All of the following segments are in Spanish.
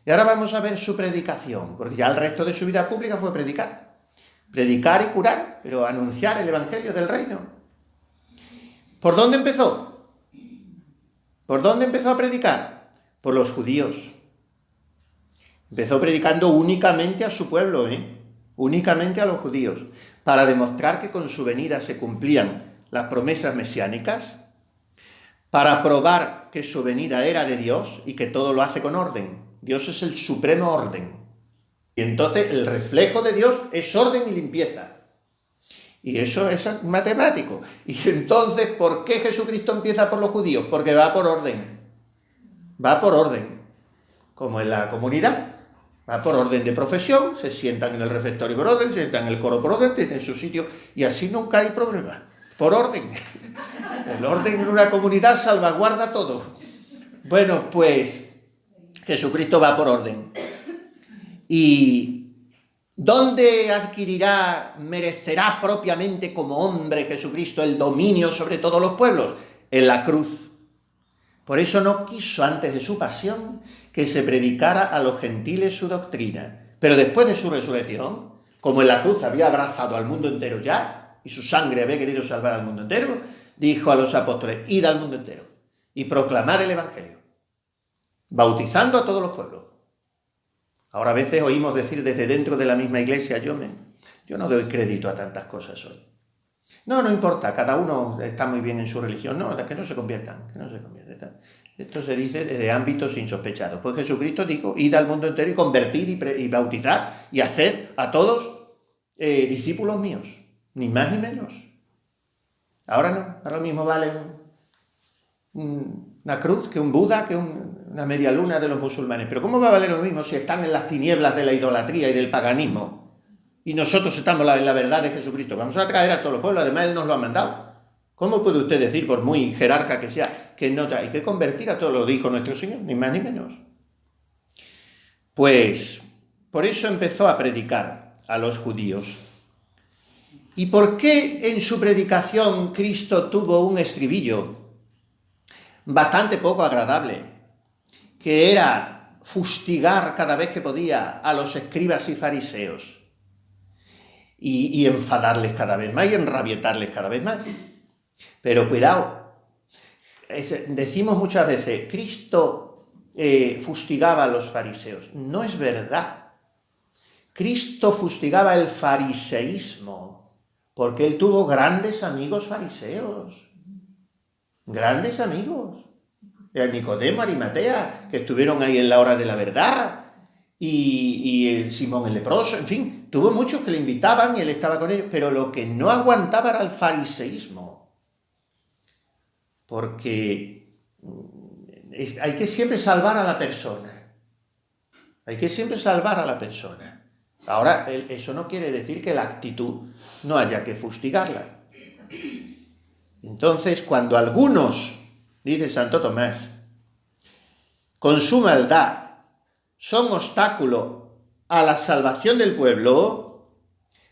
Y ahora vamos a ver su predicación, porque ya el resto de su vida pública fue predicar. Predicar y curar, pero anunciar el evangelio del reino. ¿Por dónde empezó? ¿Por dónde empezó a predicar? Por los judíos. Empezó predicando únicamente a su pueblo, únicamente a los judíos, para demostrar que con su venida se cumplían las promesas mesiánicas, para probar que su venida era de Dios y que todo lo hace con orden. Dios es el supremo orden. Y entonces el reflejo de Dios es orden y limpieza. Y eso es matemático. Y entonces, ¿por qué Jesucristo empieza por los judíos? Porque va por orden. Va por orden. Como en la comunidad. Va por orden de profesión, se sientan en el refectorio por orden, se sientan en el coro por orden, tienen su sitio, y así nunca hay problema. Por orden. El orden en una comunidad salvaguarda todo. Bueno, pues Jesucristo va por orden. ¿Y dónde merecerá propiamente como hombre Jesucristo el dominio sobre todos los pueblos? En la cruz. Por eso no quiso antes de su pasión que se predicara a los gentiles su doctrina. Pero después de su resurrección, como en la cruz había abrazado al mundo entero ya, y su sangre había querido salvar al mundo entero, dijo a los apóstoles: id al mundo entero y proclamad el evangelio, bautizando a todos los pueblos. Ahora a veces oímos decir desde dentro de la misma iglesia: yo no doy crédito a tantas cosas hoy. No importa, cada uno está muy bien en su religión. No, que no se conviertan. Esto se dice desde ámbitos insospechados. Pues Jesucristo dijo: id al mundo entero y convertid y bautizad y haced a todos discípulos míos. Ni más ni menos. Ahora no, ahora lo mismo vale una cruz que un Buda, que una media luna de los musulmanes. Pero ¿cómo va a valer lo mismo si están en las tinieblas de la idolatría y del paganismo? Y nosotros estamos en la verdad de Jesucristo. Vamos a traer a todos los pueblos, además Él nos lo ha mandado. ¿Cómo puede usted decir, por muy jerarca que sea, que no hay que convertir a todos? Lo dijo nuestro Señor, ni más ni menos. Pues por eso empezó a predicar a los judíos. ¿Y por qué en su predicación Cristo tuvo un estribillo bastante poco agradable, que era fustigar cada vez que podía a los escribas y fariseos? Y enfadarles cada vez más y enrabietarles cada vez más. Pero cuidado, decimos muchas veces: Cristo fustigaba a los fariseos. No es verdad. Cristo fustigaba el fariseísmo, porque Él tuvo grandes amigos fariseos. Grandes amigos. El Nicodemo, Arimatea, que estuvieron ahí en la hora de la verdad. Y el Simón el leproso, en fin, tuvo muchos que le invitaban y él estaba con ellos, pero lo que no aguantaba era el fariseísmo, porque hay que siempre salvar a la persona, Ahora, eso no quiere decir que la actitud no haya que fustigarla. Entonces, cuando algunos, dice Santo Tomás, con su maldad son obstáculo a la salvación del pueblo,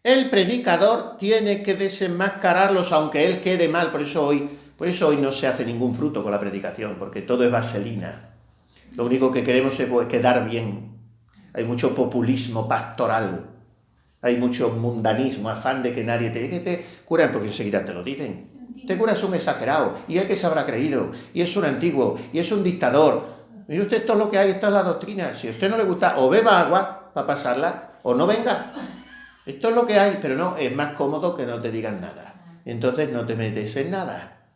el predicador tiene que desenmascararlos aunque él quede mal. Por eso hoy no se hace ningún fruto con la predicación, porque todo es vaselina. Lo único que queremos es quedar bien. Hay mucho populismo pastoral, hay mucho mundanismo, afán de que nadie te curan, porque enseguida te lo dicen. Este cura es un exagerado, y el que se habrá creído, y es un antiguo, y es un dictador. Mire usted, esto es lo que hay, esta es la doctrina. Si a usted no le gusta, o beba agua para pasarla, o no venga. Esto es lo que hay, pero no, es más cómodo que no te digan nada. Entonces no te metes en nada.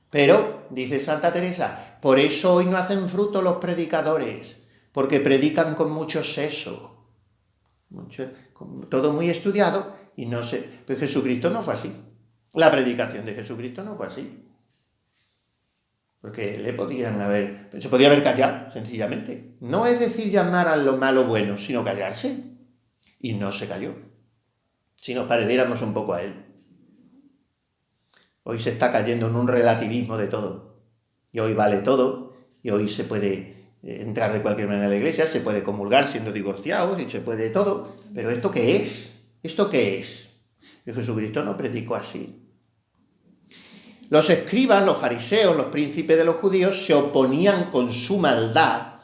Pero, dice Santa Teresa, por eso hoy no hacen fruto los predicadores, porque predican con mucho seso. Todo muy estudiado, y no sé. Pues Jesucristo no fue así. La predicación de Jesucristo no fue así. Porque se podía haber callado, sencillamente. No es decir llamar a lo malo bueno, sino callarse. Y no se calló. Si nos pareciéramos un poco a él. Hoy se está cayendo en un relativismo de todo. Y hoy vale todo. Y hoy se puede entrar de cualquier manera a la iglesia, se puede comulgar siendo divorciados, y se puede todo. Pero ¿esto qué es? ¿Esto qué es? Y Jesucristo no predicó así. Los escribas, los fariseos, los príncipes de los judíos se oponían con su maldad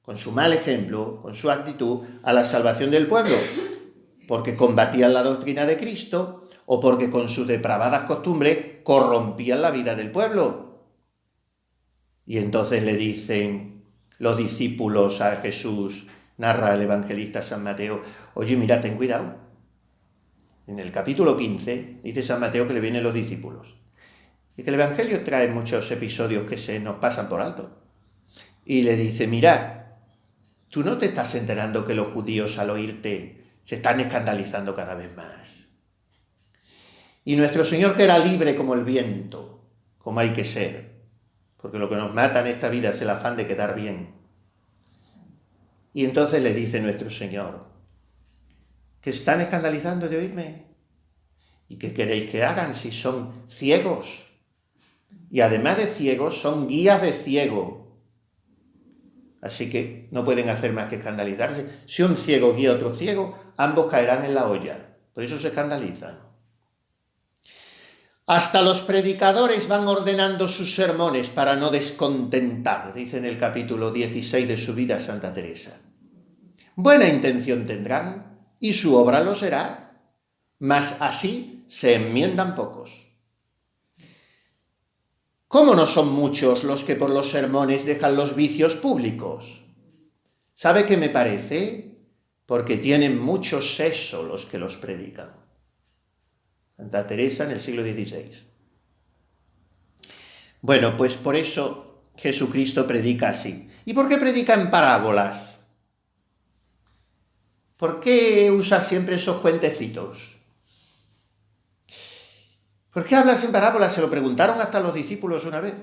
con su mal ejemplo, con su actitud, a la salvación del pueblo, porque combatían la doctrina de Cristo o porque con sus depravadas costumbres corrompían la vida del pueblo. Y entonces le dicen los discípulos a Jesús, narra el evangelista San Mateo, oye, mira, ten cuidado. En el capítulo 15 dice San Mateo que le vienen los discípulos. Y que el evangelio trae muchos episodios que se nos pasan por alto. Y le dice, mira, ¿tú no te estás enterando que los judíos al oírte se están escandalizando cada vez más? Y nuestro Señor, que era libre como el viento, como hay que ser, porque lo que nos mata en esta vida es el afán de quedar bien. Y entonces le dice nuestro Señor, que están escandalizando de oírme. ¿Y qué queréis que hagan si son ciegos? Y además de ciegos, son guías de ciego. Así que no pueden hacer más que escandalizarse. Si un ciego guía a otro ciego, ambos caerán en la olla. Por eso se escandalizan. Hasta los predicadores van ordenando sus sermones para no descontentar, dice en el capítulo 16 de su vida Santa Teresa. Buena intención tendrán y su obra lo será, mas así se enmiendan pocos. ¿Cómo no son muchos los que por los sermones dejan los vicios públicos? ¿Sabe qué me parece? Porque tienen mucho seso los que los predican. Santa Teresa en el siglo XVI. Bueno, pues por eso Jesucristo predica así. ¿Y por qué predica en parábolas? ¿Por qué usa siempre esos cuentecitos? ¿Por qué hablas en parábolas? Se lo preguntaron hasta los discípulos una vez.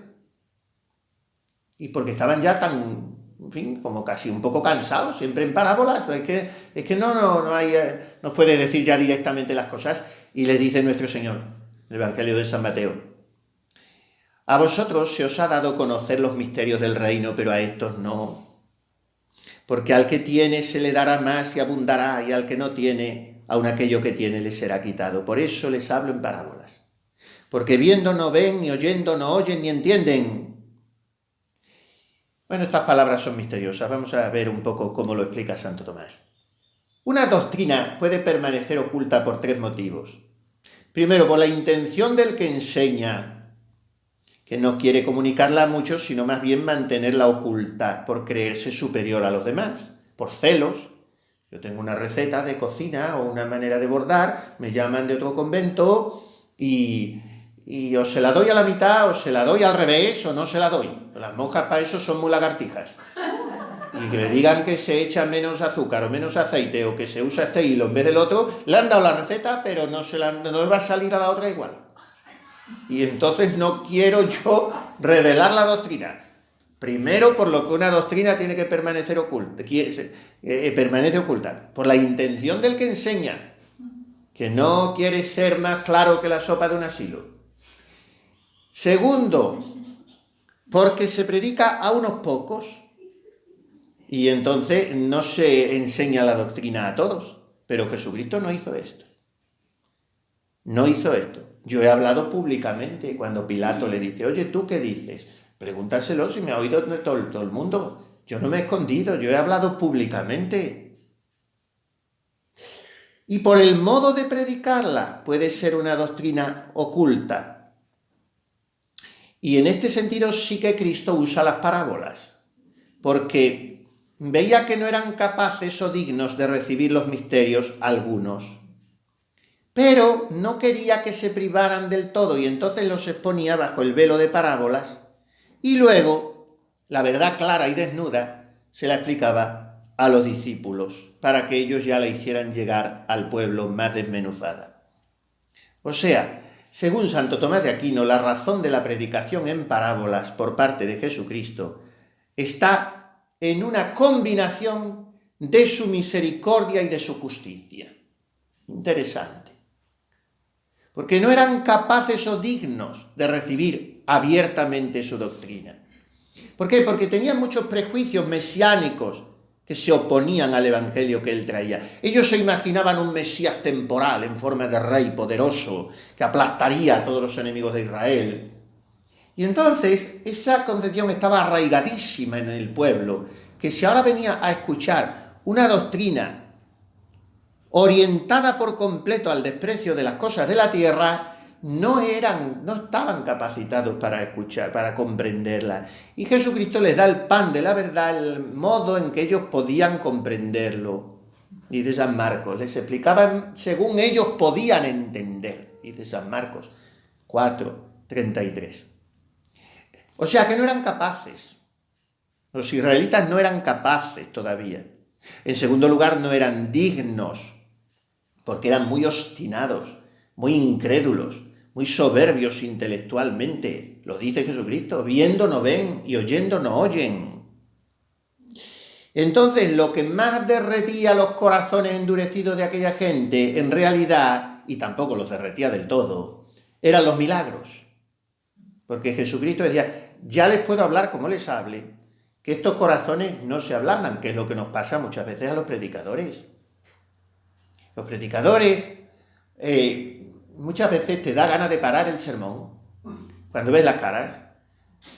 Y porque estaban ya tan, en fin, como casi un poco cansados, siempre en parábolas. Es que no hay, no puede decir ya directamente las cosas. Y les dice nuestro Señor, el Evangelio de San Mateo, a vosotros se os ha dado conocer los misterios del reino, pero a estos no. Porque al que tiene se le dará más y abundará, y al que no tiene, aun aquello que tiene le será quitado. Por eso les hablo en parábolas. Porque viendo no ven, ni oyendo no oyen, ni entienden. Bueno, estas palabras son misteriosas. Vamos a ver un poco cómo lo explica Santo Tomás. Una doctrina puede permanecer oculta por tres motivos. Primero, por la intención del que enseña, que no quiere comunicarla a muchos, sino más bien mantenerla oculta, por creerse superior a los demás, por celos. Yo tengo una receta de cocina o una manera de bordar, me llaman de otro convento y o se la doy a la mitad, o se la doy al revés, o no se la doy. Las monjas para eso son muy lagartijas. Y que le digan que se echa menos azúcar o menos aceite, o que se usa este hilo en vez del otro, le han dado la receta, pero no le va a salir a la otra igual. Y entonces no quiero yo revelar la doctrina. Primero, por lo que una doctrina tiene que permanecer oculta, permanece oculta, por la intención del que enseña, que no quiere ser más claro que la sopa de un asilo. Segundo, porque se predica a unos pocos y entonces no se enseña la doctrina a todos. Pero Jesucristo no hizo esto. No hizo esto. Yo he hablado públicamente cuando Pilato le dice, oye, ¿tú qué dices? Pregúntaselo si me ha oído todo el mundo. Yo no me he escondido, yo he hablado públicamente. Y por el modo de predicarla puede ser una doctrina oculta. Y en este sentido sí que Cristo usa las parábolas, porque veía que no eran capaces o dignos de recibir los misterios algunos, pero no quería que se privaran del todo y entonces los exponía bajo el velo de parábolas y luego la verdad clara y desnuda se la explicaba a los discípulos para que ellos ya la hicieran llegar al pueblo más desmenuzada. O sea, según Santo Tomás de Aquino, la razón de la predicación en parábolas por parte de Jesucristo está en una combinación de su misericordia y de su justicia. Interesante. Porque no eran capaces o dignos de recibir abiertamente su doctrina. ¿Por qué? Porque tenían muchos prejuicios mesiánicos que se oponían al evangelio que él traía. Ellos se imaginaban un Mesías temporal en forma de rey poderoso que aplastaría a todos los enemigos de Israel. Y entonces esa concepción estaba arraigadísima en el pueblo que si ahora venía a escuchar una doctrina orientada por completo al desprecio de las cosas de la tierra, no estaban capacitados para escuchar, para comprenderla. Y Jesucristo les da el pan de la verdad, el modo en que ellos podían comprenderlo. Dice San Marcos, les explicaban según ellos podían entender. Dice San Marcos 4:33. O sea que no eran capaces. Los israelitas no eran capaces todavía. En segundo lugar, no eran dignos, porque eran muy obstinados, muy incrédulos, muy soberbios intelectualmente. Lo dice Jesucristo, viendo no ven y oyendo no oyen. Entonces, lo que más derretía los corazones endurecidos de aquella gente, en realidad, y tampoco los derretía del todo, eran los milagros. Porque Jesucristo decía, ya les puedo hablar como les hable, que estos corazones no se ablandan, que es lo que nos pasa muchas veces a los predicadores. Los predicadores muchas veces te da ganas de parar el sermón cuando ves las caras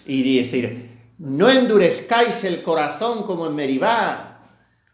y decir, no endurezcáis el corazón como en Meribá,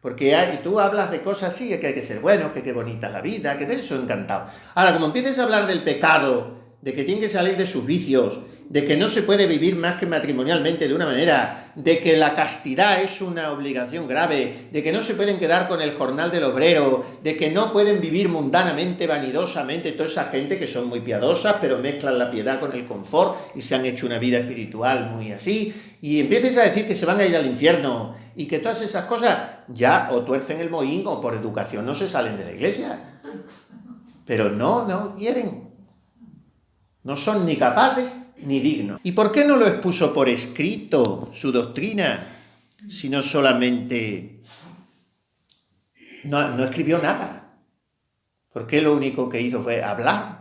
porque tú hablas de cosas así, que hay que ser buenos, que qué bonita es la vida, que de eso encantado. Ahora, como empieces a hablar del pecado, de que tienen que salir de sus vicios, de que no se puede vivir más que matrimonialmente de una manera, de que la castidad es una obligación grave, de que no se pueden quedar con el jornal del obrero, de que no pueden vivir mundanamente, vanidosamente, toda esa gente que son muy piadosas, pero mezclan la piedad con el confort y se han hecho una vida espiritual muy así, y empieces a decir que se van a ir al infierno y que todas esas cosas ya o tuercen el mohín o por educación no se salen de la iglesia. Pero no quieren. No son ni capaces ni dignos. ¿Y por qué no lo expuso por escrito su doctrina, sino solamente no escribió nada? ¿Por qué lo único que hizo fue hablar?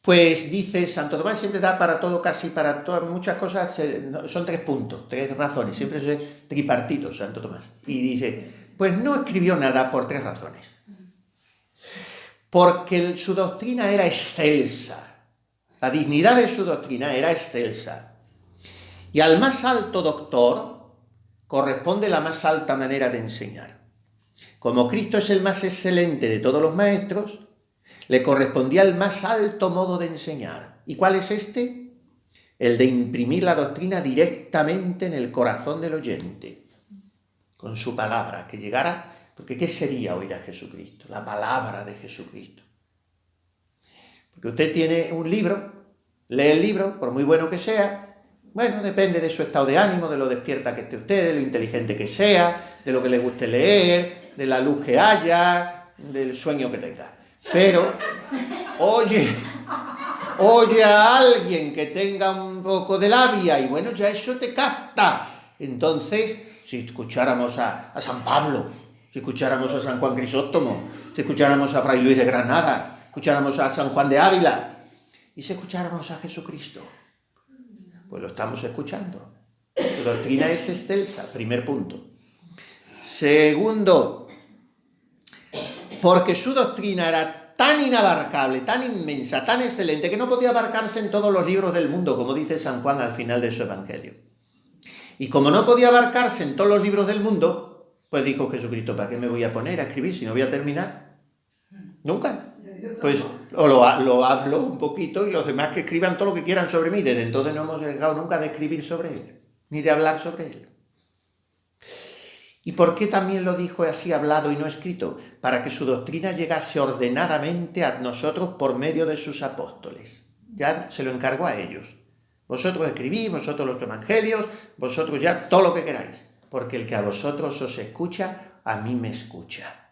Pues dice Santo Tomás, siempre da para todo, casi para todas, muchas cosas, son 3 puntos, 3 razones, siempre es tripartito Santo Tomás. Y dice, pues no escribió nada por 3 razones. Porque su doctrina era excelsa. La dignidad de su doctrina era excelsa. Y al más alto doctor corresponde la más alta manera de enseñar. Como Cristo es el más excelente de todos los maestros, le correspondía el más alto modo de enseñar. ¿Y cuál es este? El de imprimir la doctrina directamente en el corazón del oyente, con su palabra, que llegara. Porque ¿qué sería oír a Jesucristo? La palabra de Jesucristo. Porque usted tiene un libro, lee el libro, por muy bueno que sea, bueno, depende de su estado de ánimo, de lo despierta que esté usted, de lo inteligente que sea, de lo que le guste leer, de la luz que haya, del sueño que tenga. Pero oye a alguien que tenga un poco de labia y bueno, ya eso te capta. Entonces, si escucháramos a San Pablo, si escucháramos a San Juan Crisóstomo, si escucháramos a Fray Luis de Granada, escucháramos a San Juan de Ávila y si escucháramos a Jesucristo, pues lo estamos escuchando. Su doctrina es excelsa, primer punto. Segundo, porque su doctrina era tan inabarcable, tan inmensa, tan excelente, que no podía abarcarse en todos los libros del mundo, como dice San Juan al final de su Evangelio. Y como no podía abarcarse en todos los libros del mundo, pues dijo Jesucristo, ¿para qué me voy a poner a escribir si no voy a terminar? Nunca. Pues o lo hablo un poquito y los demás que escriban todo lo que quieran sobre mí. Desde entonces no hemos dejado nunca de escribir sobre él, ni de hablar sobre él. ¿Y por qué también lo dijo así hablado y no escrito? Para que su doctrina llegase ordenadamente a nosotros por medio de sus apóstoles. Ya se lo encargó a ellos. Vosotros escribís, vosotros los evangelios, vosotros ya todo lo que queráis. Porque el que a vosotros os escucha, a mí me escucha.